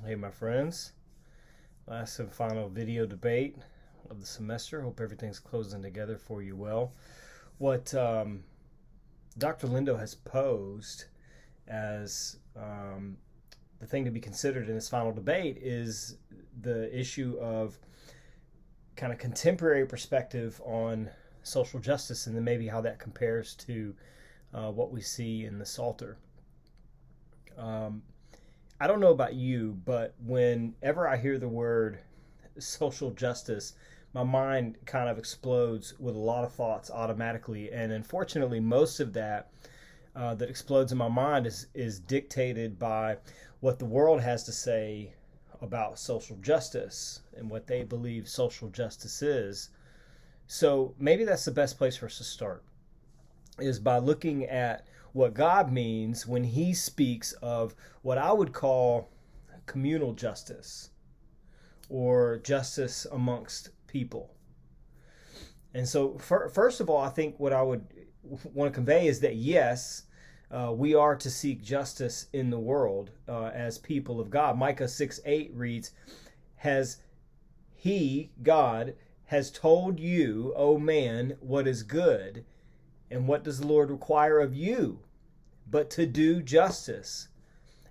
Hey, my friends. Last and final video debate of the semester. Hope everything's closing together for you well. What Dr. Lindo has posed as the thing to be considered in this final debate is the issue of kind of contemporary perspective on social justice and then maybe how that compares to what we see in the Psalter. I don't know about you, but whenever I hear the word social justice, my mind kind of explodes with a lot of thoughts automatically. And unfortunately, most of that explodes in my mind is dictated by what the world has to say about social justice and what they believe social justice is. So maybe that's the best place for us to start, is by looking at what God means when he speaks of what I would call communal justice or justice amongst people. And so, first of all, I think what I would want to convey is that yes, we are to seek justice in the world as people of God. Micah 6:8 reads, "Has he, God, has told you, O man, what is good? And what does the Lord require of you? But to do justice,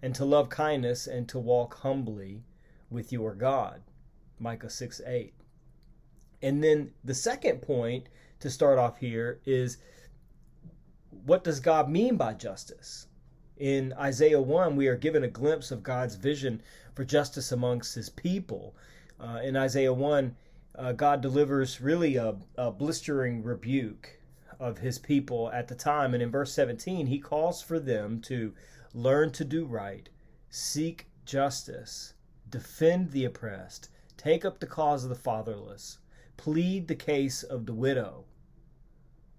and to love kindness, and to walk humbly with your God." Micah 6:8. And then the second point to start off here is, what does God mean by justice? In Isaiah 1, we are given a glimpse of God's vision for justice amongst his people. In Isaiah 1, God delivers really a blistering rebuke of his people at the time. And in verse 17, he calls for them to learn to do right, seek justice, defend the oppressed, take up the cause of the fatherless, plead the case of the widow.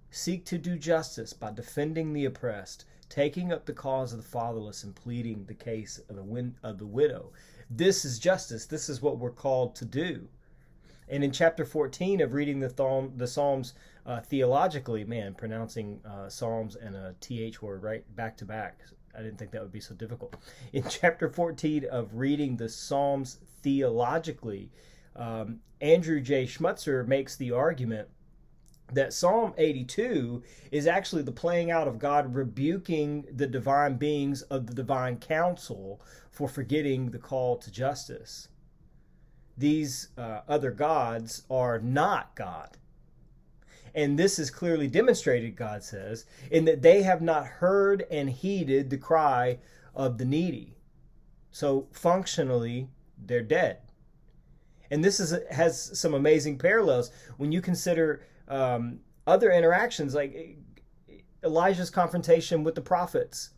Seek to do justice by defending the oppressed, taking up the cause of the fatherless, and pleading the case of the widow. This is justice. This is what we're called to do. And in chapter 14 of reading the Psalms theologically, man, pronouncing Psalms and a TH word right back to back, I didn't think that would be so difficult. In chapter 14 of reading the Psalms theologically, Andrew J. Schmutzer makes the argument that Psalm 82 is actually the playing out of God rebuking the divine beings of the divine council for forgetting the call to justice. These other gods are not God. And this is clearly demonstrated, God says, in that they have not heard and heeded the cry of the needy. So functionally, they're dead. And this has some amazing parallels when you consider other interactions, like Elijah's confrontation with the prophets,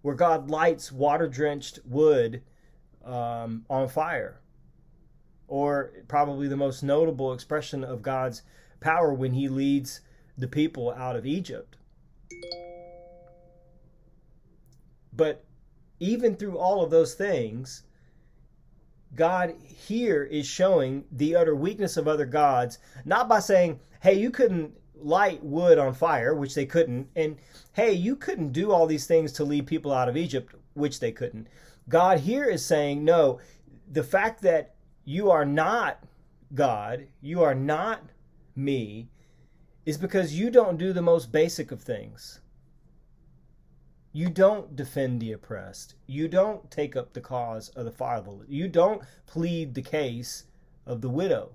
where God lights water-drenched wood on fire. Or probably the most notable expression of God's power when he leads the people out of Egypt. But even through all of those things, God here is showing the utter weakness of other gods, not by saying, hey, you couldn't light wood on fire, which they couldn't, and hey, you couldn't do all these things to lead people out of Egypt, which they couldn't. God here is saying, no, the fact that you are not God, you are not me, is because you don't do the most basic of things. You don't defend the oppressed. You don't take up the cause of the fatherless. You don't plead the case of the widow.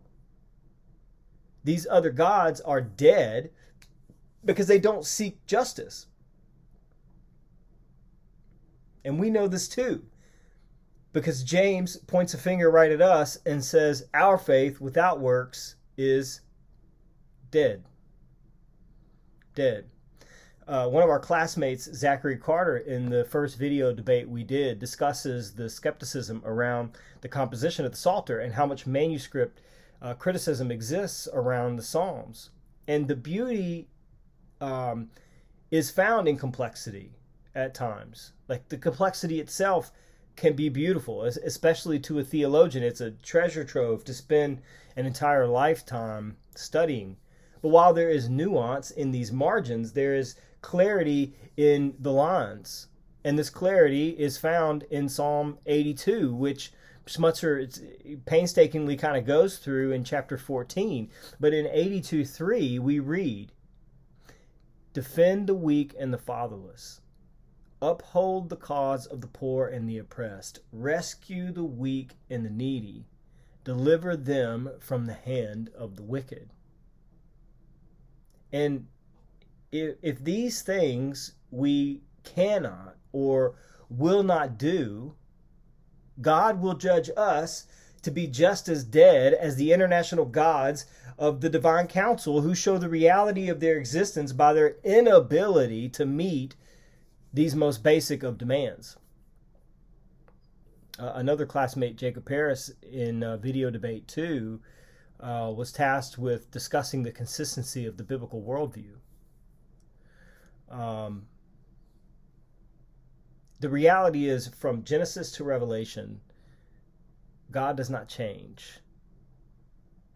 These other gods are dead because they don't seek justice. And we know this too, because James points a finger right at us and says, our faith without works is dead. Dead. One of our classmates, Zachary Carter, in the first video debate we did, discusses the skepticism around the composition of the Psalter and how much manuscript criticism exists around the Psalms. And the beauty is found in complexity at times. Like the complexity itself can be beautiful, especially to a theologian. It's a treasure trove to spend an entire lifetime studying. But while there is nuance in these margins, there is clarity in the lines. And this clarity is found in Psalm 82, which Schmutzer painstakingly kind of goes through in chapter 14. But in 82:3, we read, defend the weak and the fatherless. Uphold the cause of the poor and the oppressed. Rescue the weak and the needy. Deliver them from the hand of the wicked. And if these things we cannot or will not do, God will judge us to be just as dead as the international gods of the divine council, who show the reality of their existence by their inability to meet these most basic of demands. Another classmate, Jacob Harris, in Video Debate 2, was tasked with discussing the consistency of the biblical worldview. The reality is, from Genesis to Revelation, God does not change.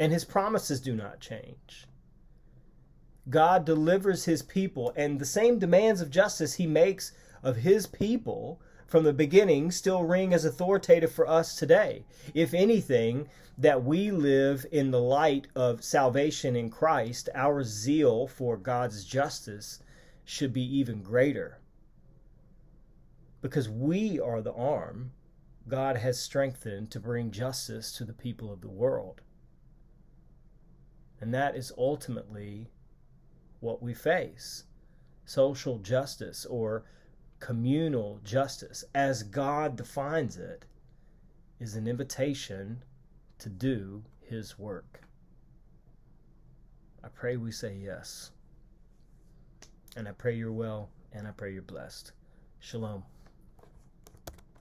And his promises do not change. God delivers his people, and the same demands of justice he makes of his people from the beginning still ring as authoritative for us today. If anything, that we live in the light of salvation in Christ, our zeal for God's justice should be even greater. Because we are the arm God has strengthened to bring justice to the people of the world. And that is ultimately what we face. Social justice, or communal justice, as God defines it, is an invitation to do his work. I pray we say yes. And I pray you're well, and I pray you're blessed. Shalom.